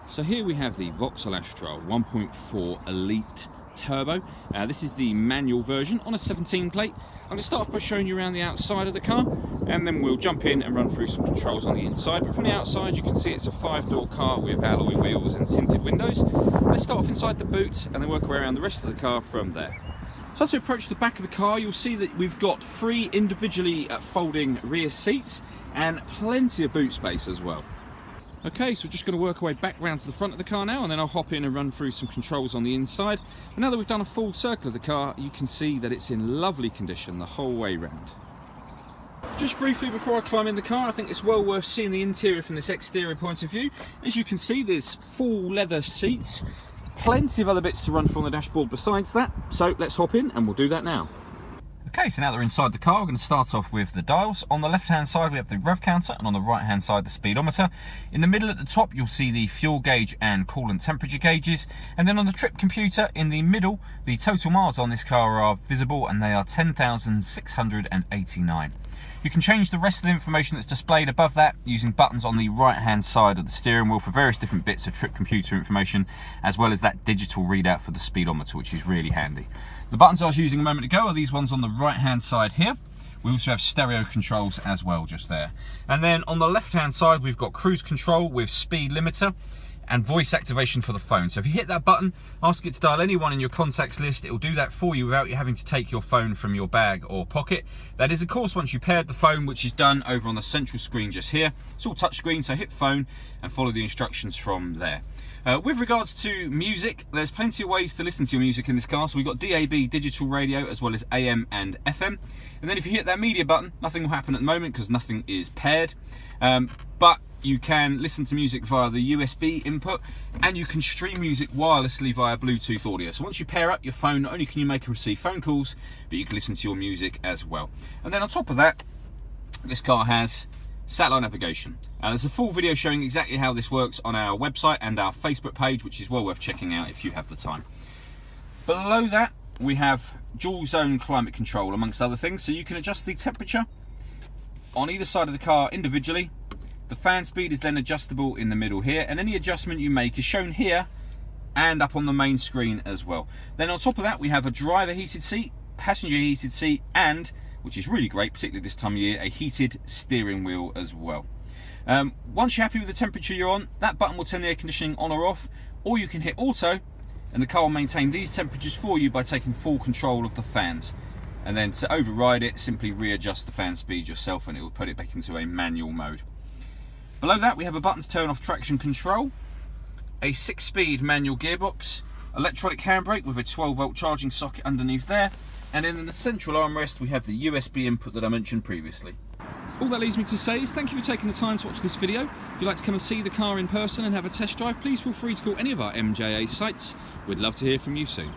So here we have the Vauxhall Astra 1.4 Elite Turbo. This is the manual version on a 17 plate. I'm going to start off by showing you around the outside of the car, and then we'll jump in and run through some controls on the inside. But from the outside you can see it's a 5-door car with alloy wheels and tinted windows. Let's start off inside the boot and then work our way around the rest of the car from there. So as we approach the back of the car, you'll see that we've got 3 individually folding rear seats and plenty of boot space as well. Okay, so we're just going to work our way back round to the front of the car now, and then I'll hop in and run through some controls on the inside. And now that we've done a full circle of the car, you can see that it's in lovely condition the whole way round. Just briefly before I climb in the car, I think it's well worth seeing the interior from this exterior point of view. As you can see, there's full leather seats, plenty of other bits to run from the dashboard besides that, so let's hop in and we'll do that now. Okay, so now that we're inside the car, we're going to start off with the dials. On the left hand side we have the rev counter, and on the right hand side the speedometer. In the middle at the top you'll see the fuel gauge and coolant temperature gauges, and then on the trip computer in the middle the total miles on this car are visible, and they are 10,689. You can change the rest of the information that's displayed above that using buttons on the right hand side of the steering wheel for various different bits of trip computer information, as well as that digital readout for the speedometer, which is really handy. The buttons I was using a moment ago are these ones on the right hand side here. We also have stereo controls as well just there. And then on the left hand side we've got cruise control with speed limiter and voice activation for the phone. So if you hit that button, ask it to dial anyone in your contacts list, it will do that for you without you having to take your phone from your bag or pocket. That is of course once you paired the phone, which is done over on the central screen just here. It's all touch screen, so hit phone and follow the instructions from there. With regards to music, there's plenty of ways to listen to your music in this car. So we've got DAB digital radio as well as AM and FM. And then if you hit that media button, nothing will happen at the moment because nothing is paired. But you can listen to music via the USB input, and you can stream music wirelessly via Bluetooth audio. So once you pair up your phone, not only can you make and receive phone calls, but you can listen to your music as well. And then on top of that, this car has satellite navigation. And there's a full video showing exactly how this works on our website and our Facebook page, which is well worth checking out if you have the time. Below that, we have dual zone climate control, amongst other things. So you can adjust the temperature on either side of the car individually. The fan speed is then adjustable in the middle here, and any adjustment you make is shown here and up on the main screen as well. Then on top of that we have a driver heated seat, passenger heated seat, and, which is really great, particularly this time of year, a heated steering wheel as well. Once you're happy with the temperature you're on, that button will turn the air conditioning on or off, or you can hit auto and the car will maintain these temperatures for you by taking full control of the fans. And then to override it, simply readjust the fan speed yourself and it will put it back into a manual mode. Below that we have a button to turn off traction control, a 6-speed manual gearbox, electronic handbrake with a 12-volt charging socket underneath there, and in the central armrest we have the USB input that I mentioned previously. All that leaves me to say is thank you for taking the time to watch this video. If you'd like to come and see the car in person and have a test drive, please feel free to call any of our MJA sites. We'd love to hear from you soon.